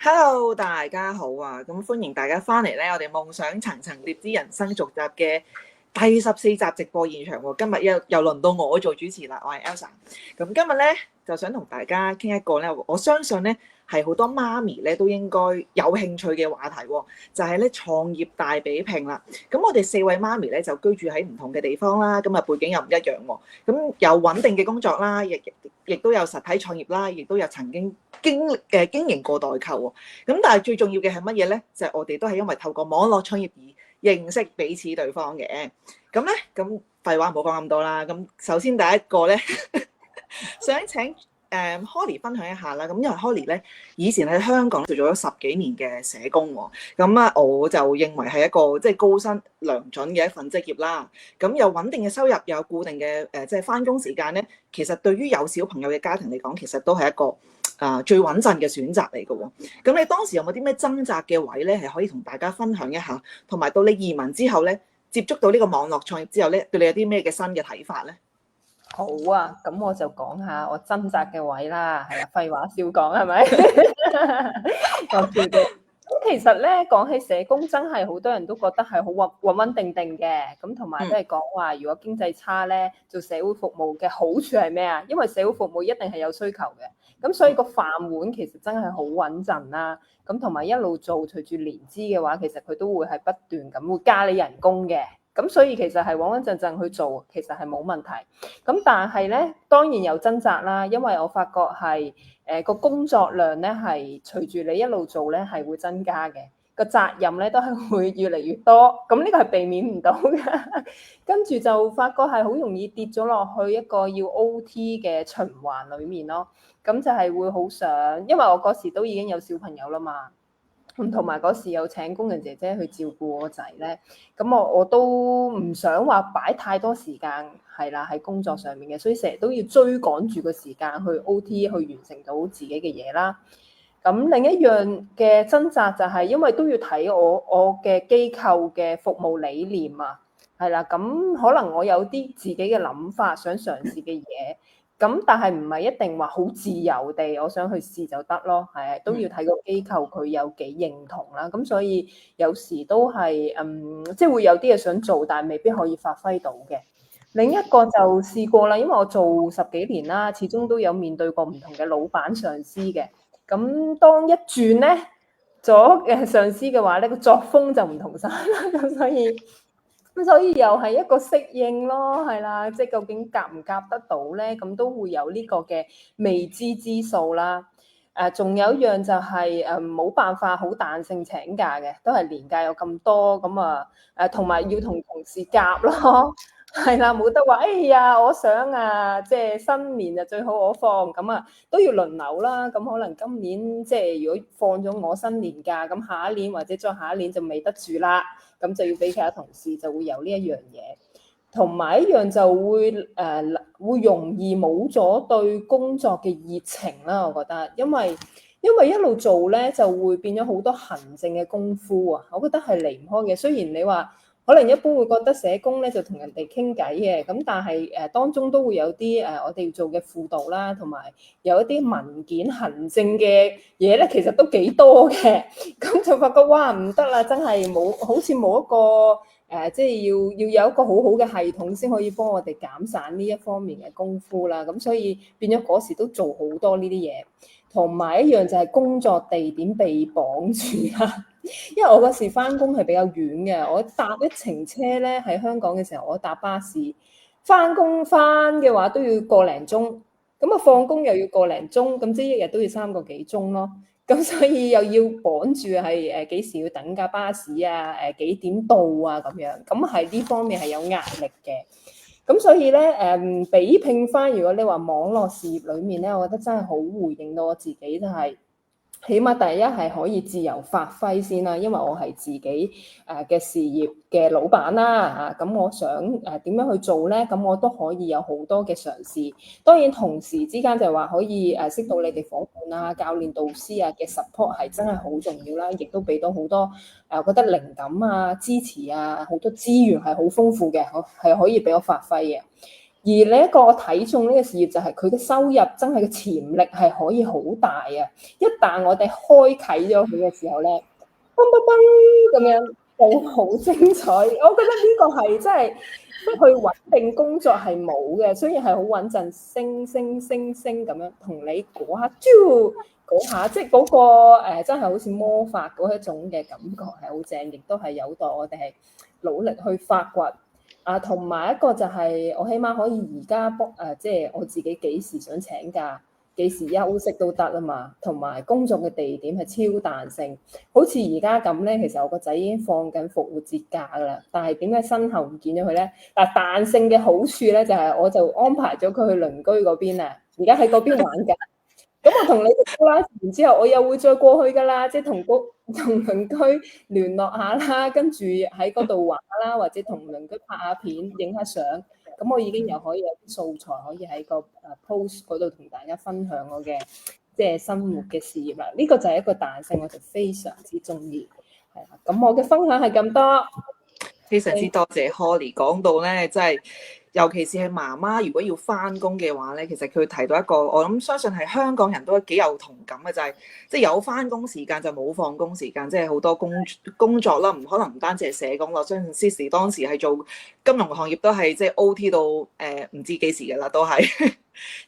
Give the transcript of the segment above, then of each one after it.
Hello，大家好啊！咁歡迎大家翻嚟咧，我哋夢想層層疊之人生續集嘅第14集直播現場喎。今日又輪到我做主持啦，我係 Elsa。咁今日咧就想同大家傾一個咧，我相信咧係好多媽咪咧都應該有興趣嘅話題喎，就係咧創業大比拼啦。咁我哋4位媽咪咧就居住喺唔同嘅地方啦，咁啊背景又唔一樣喎。咁有穩定嘅工作啦，亦都有實體創業啦，亦都有曾經經營過代購喎。咁但係最重要嘅係乜嘢咧？就係我哋都係因為透過網絡創業而認識彼此對方嘅。咁咧，咁廢話唔好講咁多啦。咁首先第一個咧，想請Holly 分享一下啦。咁因為 Holly 咧以前喺香港做咗10幾年嘅社工喎。咁啊，我就認為係一個即係高薪良準嘅一份職業啦。咁有穩定嘅收入，又有固定嘅即係返工時間咧。其實對於有小朋友嘅家庭嚟講，其實都係一個最穩陣嘅選擇嚟嘅喎。咁你當時有冇啲咩掙扎嘅位咧，係可以同大家分享一下？同埋到你移民之後咧，接觸到呢個網絡創業之後咧，對你有啲咩嘅新嘅睇法咧？好啊，咁我就講下我掙扎嘅位啦，係啦，廢話少講係咪？講笑啫。咁其實咧講起社工，真係好多人都覺得係好穩定定嘅，咁同埋都係講話，如果經濟差咧，做社會服務嘅好處係咩啊？因為社會服務一定係有需求嘅，咁所以個飯碗其實真係好穩陣啦。咁同埋一路做，隨住年資嘅話，其實佢都會係不斷咁會加你人工嘅。咁所以其實係穩穩陣陣去做，其實係冇問題。咁但係咧，當然有掙扎啦，因為我發覺係個工作量咧係隨住你一路做咧係會增加嘅，個責任咧都係會越嚟越多。咁呢個係避免唔到嘅。跟住就發覺係好容易跌咗落去一個要 OT 嘅循環裡面咯。咁就係會好想，因為我嗰時都已經有小朋友啦嘛。咁同埋嗰時有請工人姐姐去照顧我個仔咧，咁我都唔想話擺太多時間係啦喺工作上面嘅，所以成日都要追趕住個時間去 OT 去完成到自己嘅嘢啦。咁另一樣嘅掙扎就係因為都要睇我嘅機構嘅服務理念啊，係啦，咁可能我有啲自己嘅諗法想嘗試嘅嘢。咁但係唔係一定話好自由地，我想去試就得咯，係都要睇個機構佢有幾認同啦。咁所以有時都係即係會有啲嘢想做，但係未必可以發揮到嘅。另一個就試過啦，因為我做10幾年啦，始終都有面對過唔同嘅老闆上司嘅。咁當一轉咧咗上司嘅話咧，個作風就唔同晒啦。咁所以又係一個適應咯，係啦，即係究竟夾唔夾得到咧？咁都會有呢個嘅未知之數啦。仲有一樣就係冇辦法好彈性請假嘅，都係年假有咁多，咁同埋要同同事夾咯，係啦，冇得話，哎呀，我想即係新年就最好我放，咁都要輪流啦。咁可能今年即係如果放咗我新年假，咁下一年或者再下一年就未得住啦。咁就要俾其他同事就會有呢一樣嘢，同埋一樣就會容易冇咗對工作嘅熱情啦。我覺得，因為一路做咧就會變咗好多行政嘅功夫啊。我覺得係離唔開嘅。雖然你話可能一般會覺得社工咧就同人哋傾偈嘅，咁但係當中都會有啲我哋要做嘅輔導啦，同埋有一啲文件行政嘅嘢咧，其實都幾多嘅。咁就發覺哇唔得啦，真係冇好似冇一個即係要有一個好好嘅系統先可以幫我哋減散呢一方面嘅功夫啦。咁所以變咗嗰時都做好多呢啲嘢，同埋一樣就係工作地點被綁住啦。因為我嗰時翻工係比較遠嘅，我搭一程車咧喺香港嘅時候，我搭巴士翻工翻嘅話都要個零鐘，咁放工又要個零鐘，咁即係一日都要3個幾鐘咯。咁所以又要綁住係幾時要等架巴士啊？幾點到啊？咁樣咁係呢方面係有壓力嘅。咁所以咧比拼翻，如果你話網絡事業裡面咧，我覺得真係好回應到我自己，就係起碼第一係可以自由發揮先啦，因為我係自己嘅事業嘅老闆啦咁我想點樣去做咧？咁我都可以有好多嘅嘗試。當然同時之間就係話可以識到你哋夥伴啊、教練導師啊嘅 support 係真係好重要啦，亦都俾到好多覺得靈感啊、支持啊，好多資源係好豐富嘅，係可以俾我發揮嘅。另一個我睇中呢個事業就係佢嘅收入真係個潛力係可以好大啊！一旦我哋開啓咗佢嘅時候咧，嘣嘣嘣咁樣就好精彩。我覺得呢個係真係即係佢穩定工作係冇嘅，雖然係好穩陣，升咁樣同你嗰下，嗰下即係嗰個真係好似魔法嗰一種嘅感覺係好正，亦都係有待我哋係努力去發掘。同埋一個就係我起碼可以而家即係我自己幾時想請假，幾時休息都得啊嘛。同埋工作嘅地點係超彈性，好似而家咁咧。其實我個仔已經放緊復活節假噶啦，但係點解身後唔見咗佢咧？但係彈性嘅好處咧，就係我就安排咗佢去鄰居嗰邊啊，而家喺嗰邊玩緊。咁我同你哋啦，然之後我又會再過去噶啦，即係同鄰居聯絡下啦，跟住喺嗰度玩啦，或者同鄰居拍下片、影下相。咁我已經又可以有啲素材，可以喺個post 嗰度同大家分享我嘅即係生活嘅事業啦。呢個就係一個彈性，我就非常之中意。係啦，咁我嘅分享係咁多。非常之多謝 Holly 講到咧，即係尤其是係媽媽，如果要翻工嘅話咧，其實佢提到一個，我諗相信係香港人都幾有同感嘅，就係即係有翻工時間就冇放工時間，即係好多工作啦，唔可能唔單止係社工咯，相信 Sissi 當時係做金融行業都係即係 OT 到唔知幾時嘅啦，都係。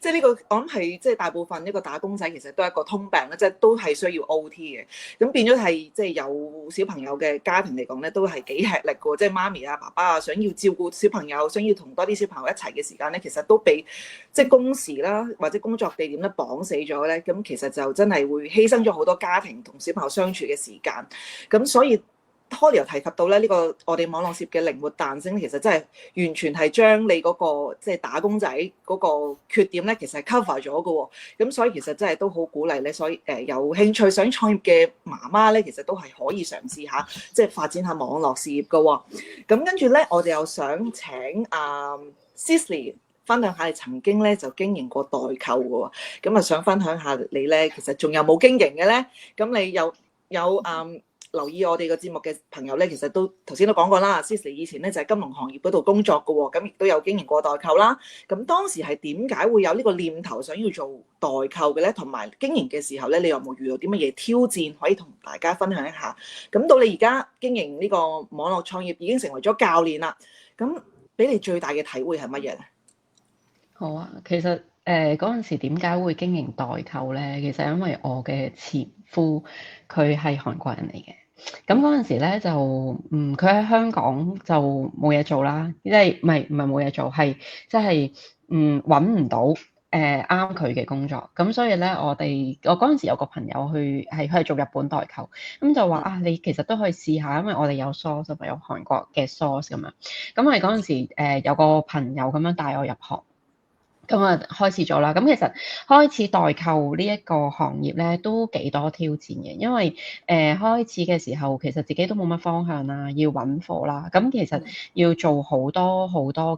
即係呢個，我諗係即係大部分一個打工仔其實都係一個通病咧，即係都係需要 OT 嘅。咁變咗係即係有小朋友嘅家庭嚟講咧，都係幾吃力嘅。即係媽咪啊、爸爸啊，想要照顧小朋友，想要同多啲小朋友一齊嘅時間咧，其實都被即係工時啦或者工作地點咧綁死咗咧。咁其實就真係會犧牲咗好多家庭同小朋友相處嘅時間。咁所以Holly又提及到咧，呢個我哋網絡攝嘅靈活彈性，其實真係完全係將你嗰個即係打工仔嗰個缺點咧，其實係 cover 咗嘅喎。咁所以其實真係都好鼓勵咧，所以有興趣想創業嘅媽媽咧，其實都係可以嘗試下，即係發展下網絡事業嘅喎。咁跟住咧，我哋又想請Sissi 分享下你曾經咧就經營過代購嘅喎。咁啊想分享下你咧，其實仲有冇經營嘅咧？咁你有留意我哋個節目嘅朋友咧，其實都頭先都講過啦。Sissi 以前咧就喺金融行業嗰度工作嘅喎，咁亦都有經營過代購啦。咁當時係點解會有呢個念頭想要做代購嘅咧？同埋經營嘅時候咧，你有冇遇到啲乜嘢挑戰可以同大家分享一下？咁到你而家經營呢個網絡創業已經成為咗教練啦，咁俾你最大嘅體會係乜嘢咧？好啊，其實嗰陣時點解會經營代購咧？其實因為我嘅前夫佢係韓國人嚟嘅。咁嗰陣時咧就佢喺香港就冇嘢做啦，即係唔係冇嘢做，係即係揾唔到啱佢嘅工作。咁所以咧我嗰陣時有個朋友佢係做日本代購，咁就話你其實都可以試下，因為我哋有 source 同埋有韓國嘅 source 咁樣。咁係嗰陣時有個朋友咁樣帶我入行。咁啊，開始咗啦。咁其實開始代購呢一個行業咧，都幾多挑戰嘅。因為開始嘅時候，其實自己都冇乜方向啦，要揾貨啦。咁其實要做好多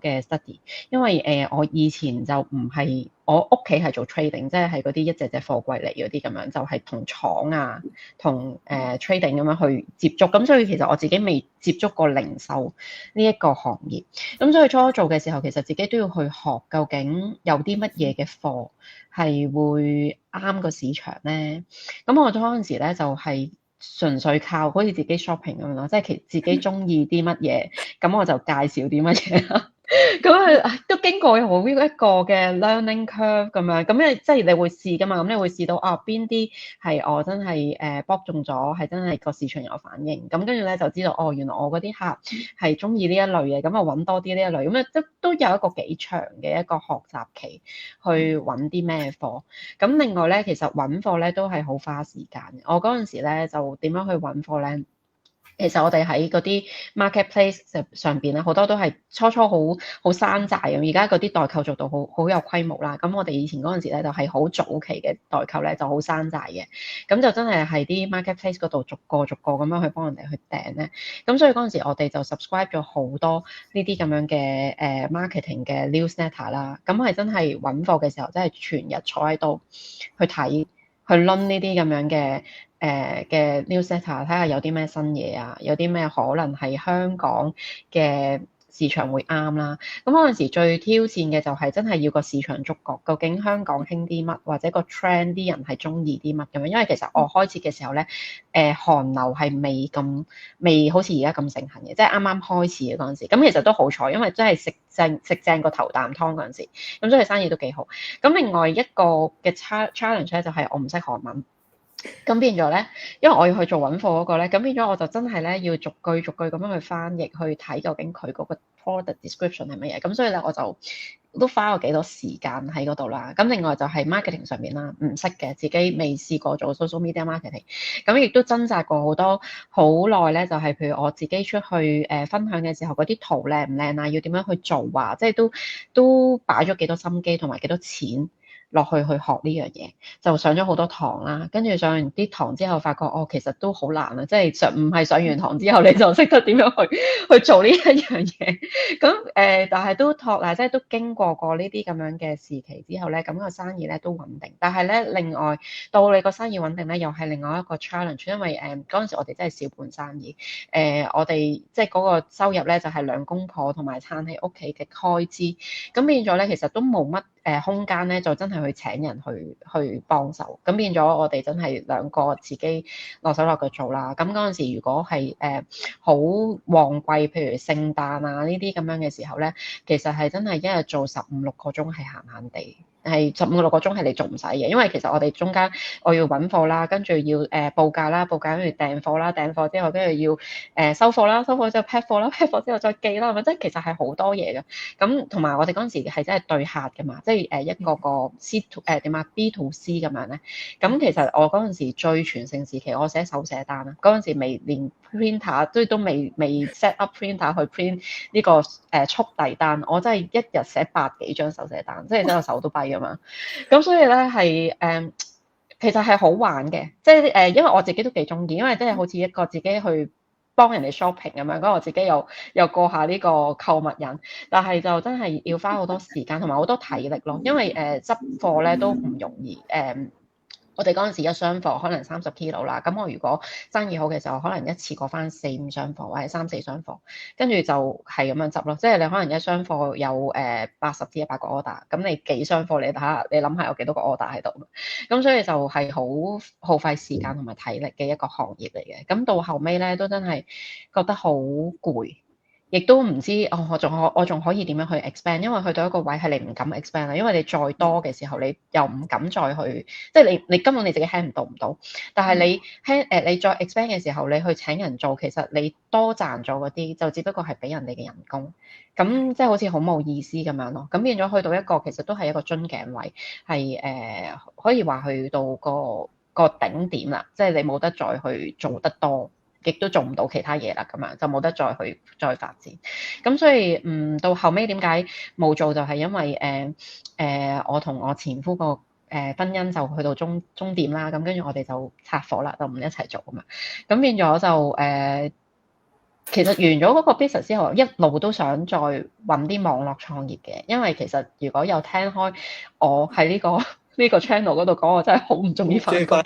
嘅 study。因為我以前就唔係，我屋企係做 trading，即係嗰啲一隻隻貨櫃嚟嗰啲咁樣，就係同廠啊，同trading 咁樣去接觸。咁所以其實我自己未接觸過零售呢一個行業。咁所以初做嘅時候，其實自己都要去學究竟有啲乜嘢嘅貨係會啱個市場咧。咁我嗰陣時咧就係純粹靠好似自己 shopping 咁樣咯，即係自己中意啲乜嘢，咁我就介紹啲乜嘢啦。咁都經過好一個嘅 learning curve 咁樣，咁即係你會試噶嘛，咁你會試到邊啲係我真係搏中咗，係真係個市場有反應，咁跟住咧就知道原來我嗰啲客係中意呢一類嘅，咁啊揾多啲呢一類，咁都有一個幾長嘅一個學習期去揾啲咩貨。咁另外咧，其實揾貨咧都係好花時間嘅。我嗰陣時咧就點樣去揾貨咧？其實我哋喺嗰啲 marketplace 上邊咧，好多都係初好山寨咁。而家嗰啲代購做到好有規模啦。咁我哋以前嗰陣時咧，就係好早期嘅代購咧，就好山寨嘅。咁就真係喺啲 marketplace 嗰度逐個咁樣去幫人哋去訂咧。咁所以嗰陣時我哋就 subscribe 咗好多呢啲咁樣嘅marketing 嘅 newsletter 啦。咁係真係揾貨嘅時候，真係全日坐喺度去睇去 run 呢啲咁樣嘅 newsletter，睇下有啲咩新嘢啊，有啲咩可能係香港嘅市場會啱啦。咁嗰陣時最挑戰嘅就係真係要個市場觸覺，究竟香港興啲乜，或者個 trend 啲人係中意啲乜咁樣。因為其實我開始嘅時候咧，韓流係未好似而家咁盛行嘅，即係啱啱開始嘅嗰陣時。咁其實都好彩，因為真係食正個頭啖湯嗰陣時，咁所以生意都幾好。咁另外一個嘅 challenge 咧就係我唔識韓文。咁變咗咧，因為我要去做揾貨嗰個咧，咁變咗我就真係咧要逐句逐句咁樣去翻譯，去睇究竟佢嗰個 product description 係乜嘢。咁所以咧我就都花咗幾多時間喺嗰度啦。咁另外就係 marketing 上面啦，唔識嘅，自己未試過做 social media marketing。咁亦都掙扎過好耐咧，就係譬如我自己出去分享嘅時候，嗰啲圖靚唔靚啊，要點樣去做啊，即係都擺咗幾多心機同埋幾多錢落去學呢樣嘢，就上咗好多堂啦。跟住上完啲堂之後，發覺其實都好難啊！即係唔係上完堂之後你就識得點樣去做呢一樣嘢。咁但係都托即係都經過呢啲咁樣嘅時期之後咧，咁個生意咧都穩定。但係咧，另外到你個生意穩定咧，又係另外一個 challenge，因為嗰陣時我哋真係小本生意，我哋即係嗰個收入咧就係兩公婆同埋撐起屋企嘅開支，咁變咗咧其實都冇乜空間咧，就真係去請人去幫手，咁變咗我哋真係兩個自己落手落腳做啦。咁嗰陣時如果係好旺季，譬如聖誕啊呢啲咁樣嘅時候咧，其實係真係一日做15-16個鐘係閒閒地。係15-16個鐘係你做唔使嘅，因為其實我哋中間我要揾貨啦，跟住要報價啦，報價跟住訂貨啦，訂貨之後跟住要收貨啦，收貨之後 pack 貨啦，pack 貨之後再寄啦，係咪？即係其實係好多嘢嘅。咁同埋我哋嗰陣時係真係對客㗎嘛，即係一個 C to B to C 咁樣咧。咁其實我嗰陣時最全盛時期，我寫手寫單啦，嗰陣時未連 printer 都未 set up printer 去 print 呢個速遞單，我真係一日寫100幾張手寫單，即係真係手都跛㗎嘛。咁所以咧係其實係好玩嘅，即係因為我自己都幾中意，因為真係好似一個自己去幫人哋 shopping 咁樣，咁我自己又過下呢個購物癮，但係就真係要花好多時間同埋好多體力咯，因為執貨咧都唔容易。我哋嗰陣時一箱貨可能30 kilo 啦，咁我如果生意好嘅時候，可能一次過翻4-5箱貨或者3-4箱貨，跟住就係咁樣執咯。即係你可能一箱貨有80至100個 order，咁你幾箱貨你睇下，你諗下有幾多個 order 喺度。咁所以就係好耗費時間同埋體力嘅一個行業嚟嘅。咁到後尾咧都真係覺得好攰。亦都唔知我仲可以點樣去 expand，因為去到一個位係你唔敢 expand 啦，因為你再多嘅時候你又唔敢再去，即係你根本你自己 handle 唔到。但係你再 expand 嘅時候，你去請人做，其實你多賺咗嗰啲就只不過係俾人哋嘅人工，咁即係好似好冇意思咁樣咯。咁變咗去到一個其實都係一個樽頸位，係可以話去到個頂點啦，即係你冇得再去做得多。亦都做唔到其他嘢啦，咁樣就冇得再發展。咁所以到後尾點解冇做就係因為我同我前夫個婚姻就去到終點啦。咁跟住我哋就拆夥啦，就唔一齊做啊嘛。咁變咗就其實完咗嗰個 business 之後，一路都想再揾啲網絡創業嘅，因為其實如果有聽開我喺呢個 channel 嗰度講，我真係好唔中意返工。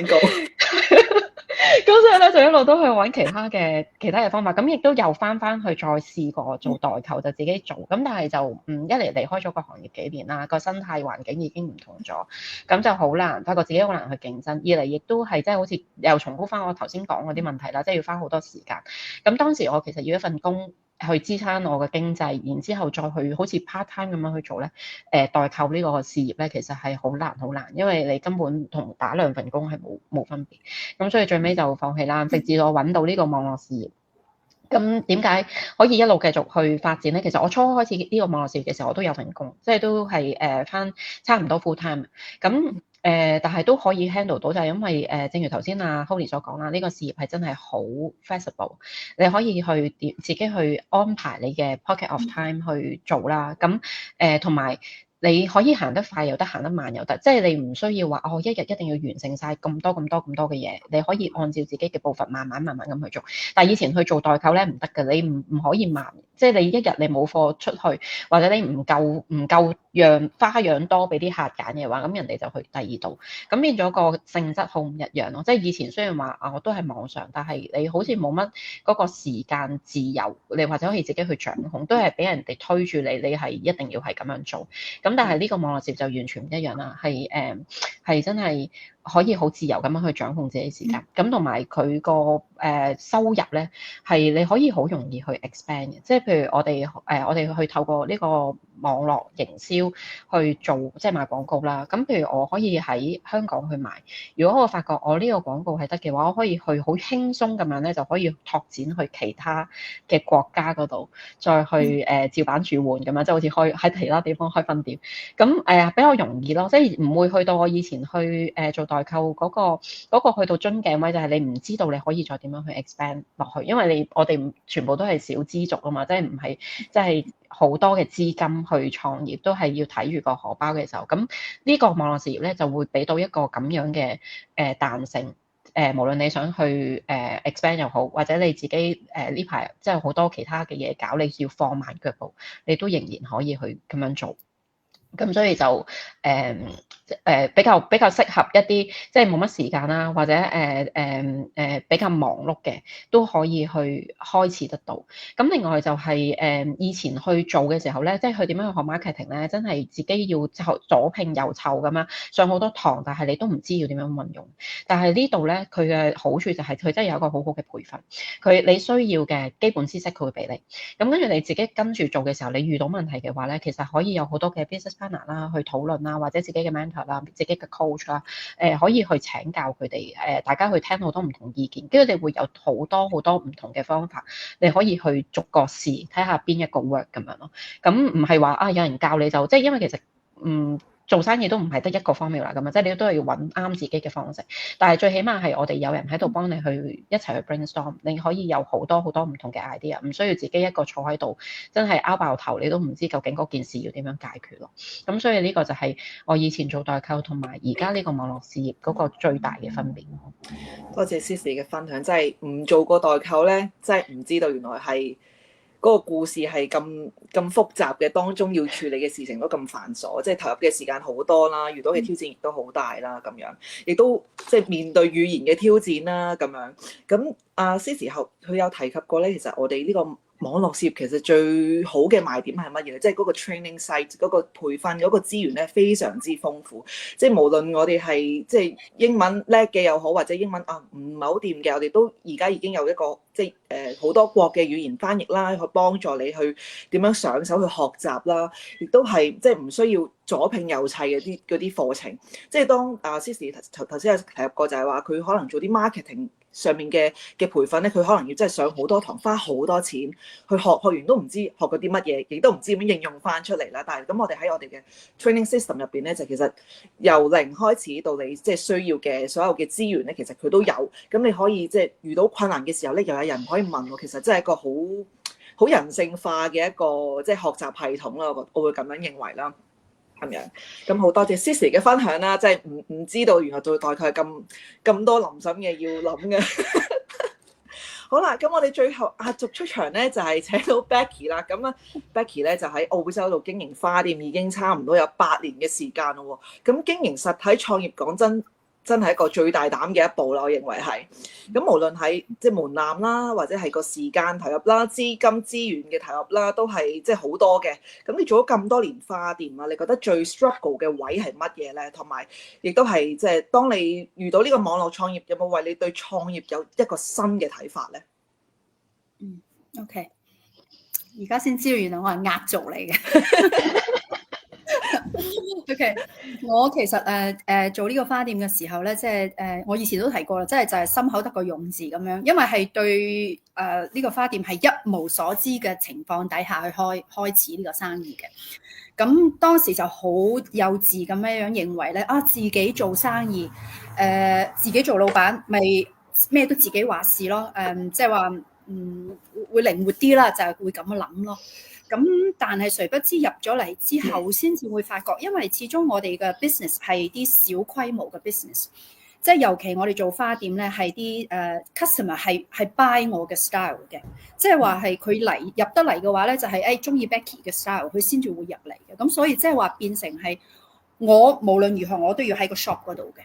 咁所以咧就一路都去揾其他嘅方法，咁亦都又翻去再試過做代購，就自己做。咁但係就一嚟離開咗個行業幾年啦，個生態環境已經唔同咗，咁就好難，發覺自己好難去競爭。二嚟亦都係即係好似又重複翻我頭先講嗰啲問題啦，即係要花好多時間。咁當時我其實要一份工去支撐我嘅經濟，然之後再去好似 part time 咁樣去做咧，代購呢個事業咧，其實係好難，因為你根本同打2份工係冇分別。咁所以最尾就放棄啦，直至我揾到呢個網絡事業。咁點解可以一路繼續去發展咧？其實我初開始呢個網絡事業嘅時候，我都有份工，即係都係返差唔多 full time。咁但係都可以 handle 到，就係因為正如頭先阿 Holly 所講啦，呢個事業係真係好 flexible，你可以自己去安排你嘅 pocket of time 去做啦。咁同埋你可以行得快有得，行得慢有得，即係你唔需要話一日一定要完成晒咁多嘅嘢，你可以按照自己嘅步伐慢慢咁去做。但係以前去做代購咧唔得嘅，你唔可以慢，即係你一日你冇貨出去，或者你唔夠花樣多俾啲客揀嘅話，咁人哋就去第二度，咁變咗個性質好唔一樣咯。即係以前雖然話我都係網上，但係你好似冇乜嗰個時間自由，你或者可以自己去掌控，都係俾人哋推住你，你係一定要係咁樣做。咁但係呢個網絡接就完全唔一樣啦，係真係可以好自由咁樣去掌控自己時間，咁同埋佢個收入咧係你可以好容易去 expand 嘅，即係譬如我哋去透過呢個網絡營銷去做即係賣廣告啦。咁譬如我可以喺香港去賣，如果我發覺我呢個廣告係得嘅話，我可以去好輕鬆咁樣咧就可以拓展去其他嘅國家嗰度，再去照板煮碗咁樣，即係好似開喺其他地方開分店，咁比較容易咯，即係唔會去到我以前去做代購嗰個去到樽頸位，就係你唔知道你可以再點樣去 expand 落去，因為我哋全部都係小資族啊嘛，即係唔係即係好多嘅資金去創業，都係要睇住個荷包嘅時候，咁呢個網絡事業咧就會俾到一個咁樣嘅彈性。無論你想去expand 又好，或者你自己呢排即係好多其他嘅嘢搞，你要放慢腳步，你都仍然可以去咁樣做。咁所以就比較適合一啲即係冇乜時間啦，或者比較忙碌嘅都可以去開始得到。咁另外就係以前去做嘅時候咧，即係佢點樣去學 marketing 咧，真係自己要左拼右湊咁樣上好多堂，但係你都唔知要點樣運用。但係呢度咧，佢嘅好處就係佢真係有一個好好嘅培訓，佢你需要嘅基本知識佢會俾你。咁跟住你自己跟住做嘅時候，你遇到問題嘅話咧，其實可以有好多嘅 business partner 啦，去討論啦，或者自己嘅 mentor 啦，自己嘅 coach 啦，可以去請教佢哋，大家去聽好多唔同意見，跟住你會有好多唔同嘅方法，你可以去逐個試，睇下邊一個 work 咁樣咯。咁唔係話有人教你就，即係因為其實做生意都唔係得一個方面啦，咁啊，即係你都係要揾啱自己嘅方式。但係最起碼係我哋有人喺度幫你去一齊去 brainstorm，你可以有好多唔同嘅 idea，唔需要自己一個坐喺度，真係拗爆頭，你都唔知究竟嗰件事要點樣解決咯。咁所以呢個就係我以前做代購同埋而家呢個網絡事業嗰個最大嘅分別。多謝 Sissi 嘅分享，真係唔做過代購咧，真係唔知道原來係嗰個故事係咁複雜嘅，當中要處理嘅事情都咁繁瑣，即係投入嘅時間好多啦，遇到嘅挑戰亦都好大啦，咁樣亦都即係面對語言嘅挑戰啦，咁樣咁Sissi佢有提及過咧，其實我哋呢個網絡事業其實最好嘅賣點係乜嘢？即係嗰個 training site 嗰個培訓嗰個資源咧，非常之豐富。即係無論我哋係即係英文叻嘅又好，或者英文唔係好掂嘅，我哋都而家已經有一個即係好多國嘅語言翻譯啦，去幫助你去點樣上手去學習啦，亦都係即係唔需要左拼右砌嗰啲課程。即係當Sissi頭先有提及過，就係話佢可能做啲 marketing上面嘅培訓咧，佢可能要真係上好多堂，花好多錢去學完都唔知學過啲乜嘢，亦都唔知點樣應用翻出嚟啦。但係咁我哋喺我哋嘅 training system 入邊咧，就其實由零開始到你即係需要嘅所有嘅資源咧，其實佢都有。咁你可以即係遇到困難嘅時候咧，又有人可以問我。其實真係一個好人性化嘅一個即係學習系統啦。我會咁樣認為啦。咁樣，咁好多謝 Sissi 嘅分享啦，即係唔知道原來做代購係咁多臨審嘅要諗嘅。好啦，咁我哋最後壓軸出場咧，就係請到 Becky 啦。咁啊，Becky 咧就喺澳洲度經營花店，已經差唔多有8年嘅時間咯。咁經營實體創業，講真係一個最大膽嘅一步啦，我認為係。咁無論係即係門檻啦，或者係個時間投入啦、資金資源嘅投入啦，都係即係好多嘅。咁你做咗咁多年花店啊，你覺得最 struggle 嘅位係乜嘢咧？同埋亦都係即係當你遇到呢個網絡創業，有冇為你對創業有一個新嘅睇法咧？OK， 而家先知道原來我係壓軸嚟嘅。OK， 我其實做呢個花店嘅時候咧，即係我以前都提過啦，即係就係心口得個勇字咁樣，因為係對呢個花店係一無所知嘅情況底下去開始呢個生意嘅。咁當時就好幼稚咁樣認為咧，自己做生意，自己做老闆，咪咩都自己話事咯。即係話會靈活啲啦，就係會咁樣諗咯。咁但係誰不知入咗嚟之後，先至會發覺，因為始終我哋嘅 business 係啲小規模嘅 business，即係尤其我哋做花店咧，係啲customer 係 buy 我嘅 style 嘅，即係話係佢嚟入得嚟嘅話咧，就係誒中意 Becky 嘅 style，佢先至會入嚟嘅。咁所以即係話變成係我無論如何我都要喺個 shop 嗰度嘅。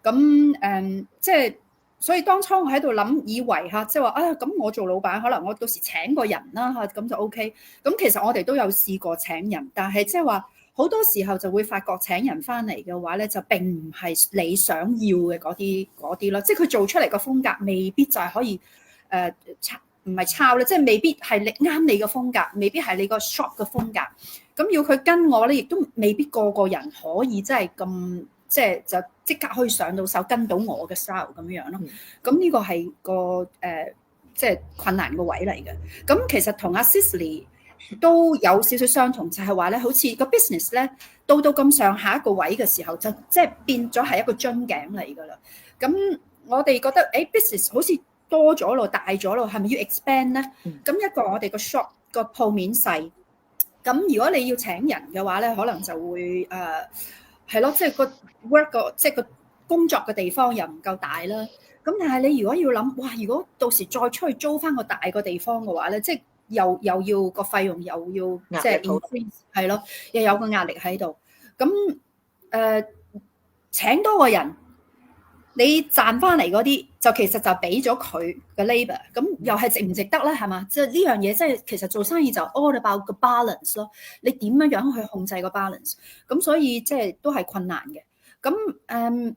咁即係。所以當初我喺度諗，以為嚇，即係話啊，咁我做老闆，可能我到時請個人啦嚇，咁就 OK。咁其實我哋都有試過請人，但係即係話好多時候就會發覺請人翻嚟嘅話咧，就並唔係你想要嘅嗰啲咯。即係佢做出嚟個風格未必就係可以唔係抄咧，即係未必係你啱你嘅風格，未必係你個 shop 嘅風格。咁要佢跟我咧，亦都未必個個人可以真係咁。即係就即刻可以上到手跟到我嘅 style 咁樣咯，咁呢個係個即係困難個位嚟嘅。咁其實同阿 Cicely 都有少少相同，就係話咧，好似個 business 咧到咁上下一個位嘅時候，就即係變咗係一個樽頸嚟㗎啦。咁我哋覺得business 好似多咗咯，大咗咯，係咪要 expand 咧？咁一個我哋個 shop 個鋪面細，咁如果你要請人嘅話咧，可能就會係咯，即係個 work 個即係個工作嘅地方又唔夠大啦。咁但係你如果要諗，哇！如果到時再出去租翻個大個地方嘅話咧，即係又要個費用又要即係 increase，係咯，又有個壓力喺度。咁請多個人，你賺翻嚟嗰啲就其實就俾咗佢嘅 labour，咁又係值唔值得咧？係嘛？即係呢樣嘢，即係其實做生意就 all about 個 balance 咯。你點樣去控制個 balance？咁所以即係都係困難嘅。咁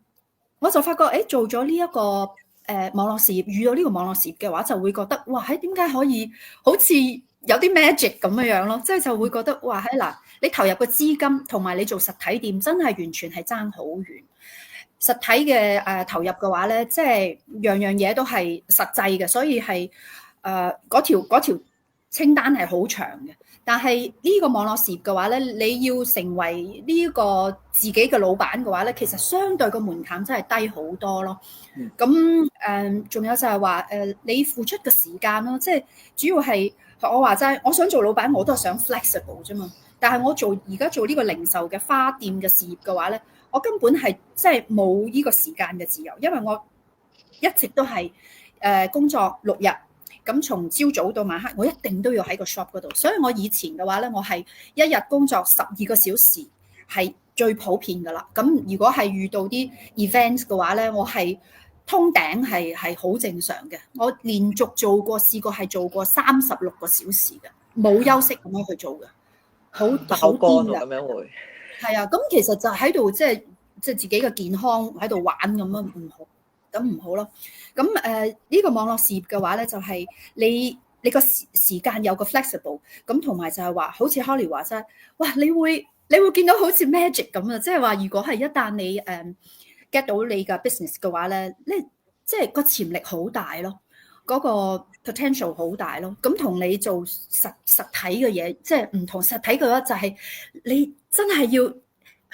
我就發覺做咗呢一個網絡事業，遇到呢個網絡事業嘅話，就會覺得哇！點解可以好似有啲 magic 咁樣咯？即係就會覺得哇！嗱，你投入個資金同埋你做實體店，真係完全係爭好遠。實體嘅投入嘅話咧，即係樣樣嘢都係實際嘅，所以係嗰條清單係好長嘅。但係呢個網絡事業嘅話咧，你要成為呢個自己嘅老闆嘅話咧，其實相對個門檻真係低好多咯。咁仲有就係話你付出嘅時間咯，即係主要係我話齋，我想做老闆，我都係想 flexible 啫嘛。但係我而家做呢個零售嘅花店嘅事業嘅話咧，我根本係即係冇呢個時間嘅自由，因為我一直都係工作6日。咁從朝早到晚黑，我一定都要喺個 shop 嗰度。所以我以前嘅話咧，我係一日工作12個小時係最普遍噶啦。咁如果係遇到啲 events 嘅話咧，我係通頂係好正常嘅。我連續試過係做過36個小時嘅，冇休息咁樣去做嘅，好癲㗎咁樣會。係啊，咁其實就喺度即係自己嘅健康喺度玩咁樣唔好。咁唔好咯。咁呢個網絡事業嘅話咧，就係你個時間有個 flexible，咁同埋就係話，好似 Holly 話齋，哇！你會見到好似 magic 咁啊！即係話，如果係一旦你get 到你嘅 business 嘅話咧，即係個潛力好大咯，嗰個 potential 好大咯。咁同你做實體嘅嘢，即係唔同。實體嘅話就係你真係要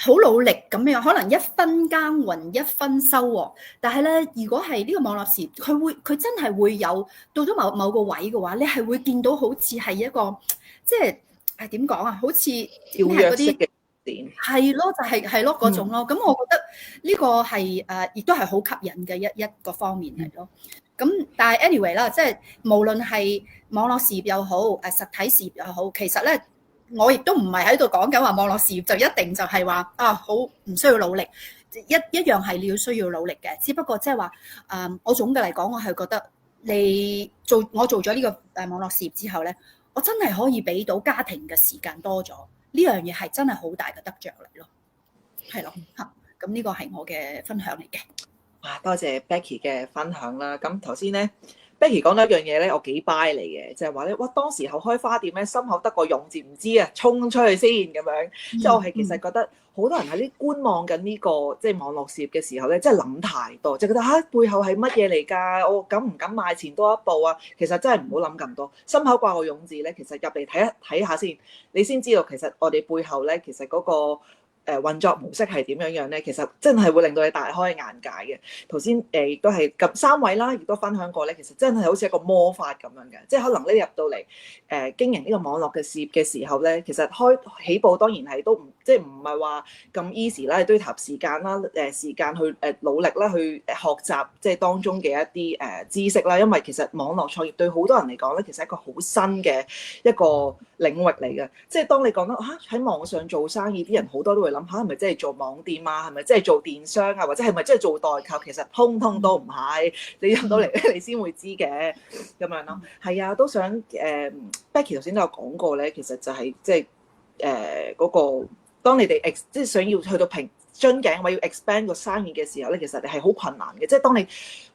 好努力咁樣，可能一分耕耘一分收穫。但係咧，如果係呢個網絡事業，佢真係會有到咗某個位嘅話，你係會見到好似係一個即係點講啊？好似跳躍式嘅點係咯，就係咯嗰種咯。咁我覺得呢個係亦都係好吸引嘅一個方面嚟咯。咁但係 anyway 啦，即係無論係網絡事業又好，實體事業又好，其實咧。我亦都唔係喺度講緊話網絡事業就一定就係話好唔需要努力，一樣係你要需要努力嘅。只不過即係話我總嘅嚟講，我係覺得我做咗呢個網絡事業之後咧，我真係可以俾到家庭嘅時間多咗，呢樣嘢係真係好大嘅得着嚟咯，係咯嚇。咁呢個係我嘅分享嚟嘅。哇，多謝 Becky 嘅分享啦。咁頭先咧。Becky 講到一樣嘢咧，我幾 buy 嚟嘅，就係話咧，哇！當時候開花店咧，心口得個勇字，唔知啊，衝出去先咁樣。即係我係其實覺得好多人喺呢觀望緊呢個即係網絡事業嘅時候咧，真係諗太多，就覺得背後係乜嘢嚟㗎？我敢唔敢邁前多一步啊？其實真係唔好諗咁多，心口掛個勇字咧，其實入嚟睇下先，你先知道其實我哋背後咧，其實嗰個運作模式係點樣樣咧？其實真係會令到你大開眼界嘅。頭先亦都係咁3位啦，亦都分享過咧，其實真係好似一個魔法咁樣嘅，即係可能咧入到嚟經營呢個網絡嘅事業嘅時候咧，其實起步當然係都即係唔係話咁 easy 啦，都要投時間啦，時間去努力啦，去學習即係當中嘅一啲知識啦。因為其實網絡創業對好多人嚟講咧，其實係一個好新嘅一個領域嚟嘅。即係當你講得喺網上做生意，啲人好多都會諗係咪真係做網店啊？係咪真係做電商啊？或者係咪真係做代購？其實通通都唔係，你入到嚟咧，你先會知嘅咁樣咯。係啊，都想Becky 頭先都有講過咧，其實就係即係嗰個當你哋即係想要去到樽頸位要 expand 個生意嘅時候咧，其實你係好困難嘅。即係當你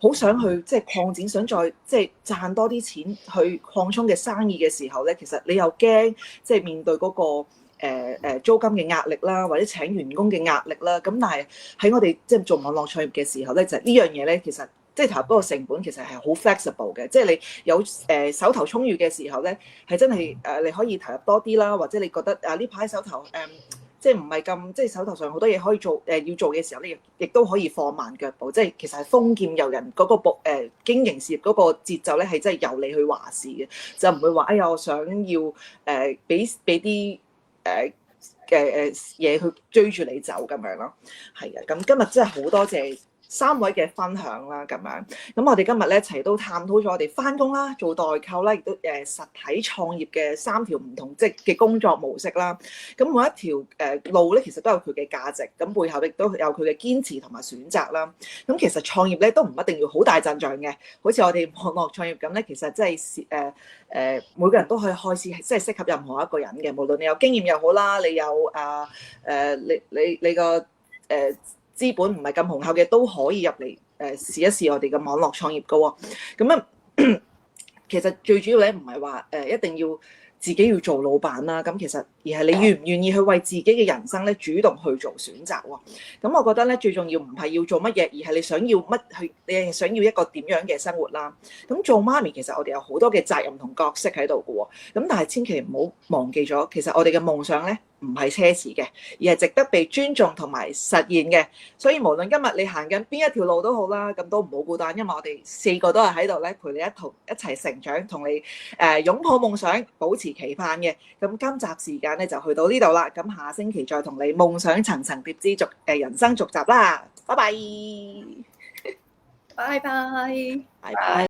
好想去即係擴展，想再即係賺多啲錢去擴充嘅生意嘅時候咧，其實你又驚即係面對嗰個租金嘅壓力啦，或者請員工嘅壓力啦。咁但係喺我哋即係做網絡創業嘅時候咧，就呢樣嘢咧，其實即係投入嗰個成本其實係好 flexible 嘅。即係你有手頭充裕嘅時候咧，係真係你可以投入多啲啦，或者你覺得呢排手頭即係唔係咁，即係手頭上好多嘢可以做，要做嘅時候咧，亦都可以放慢腳步。即係其實係豐儉由人嗰個經營事業嗰個節奏咧，係真係由你去話事嘅，就唔會話哎呀，我想要俾啲嘢去追住你走咁樣咯。係啊，咁今日真係好多謝3位嘅分享啦，咁樣咁我哋今日咧一齊都探討咗我哋返工啦、做代購啦，亦都實體創業嘅3條唔同即係嘅工作模式啦。咁每一條路咧，其實都有佢嘅價值，咁背後亦都有佢嘅堅持同埋選擇啦。咁其實創業咧都唔一定要好大陣仗嘅，好似我哋網絡創業咁咧，其實真係每個人都可以開始，即係適合任何一個人嘅，無論你有經驗又好啦，你有你個資本唔係咁雄厚嘅都可以入嚟試一試我哋嘅網絡創業噶喎。咁啊，其實最主要咧唔係話一定要自己要做老闆啦。咁其實而係你願唔願意去為自己嘅人生咧主動去做選擇喎。咁我覺得咧最重要唔係要做乜嘢，而係你想要乜去，你係想要一個點樣嘅生活啦。咁做媽咪其實我哋有好多嘅責任同角色喺度噶喎。咁但係千祈唔好忘記咗，其實我哋嘅夢想咧唔係奢侈嘅，而係值得被尊重同埋實現嘅。所以無論今日你行緊邊一條路都好啦，咁都唔好孤單，因為我哋4個都係喺度咧陪你一齊成長，同你擁抱夢想，保持期盼嘅。咁今集時間咧就去到呢度啦，咁下星期再同你夢想層層疊枝人生續集啦，拜拜，拜拜。拜拜。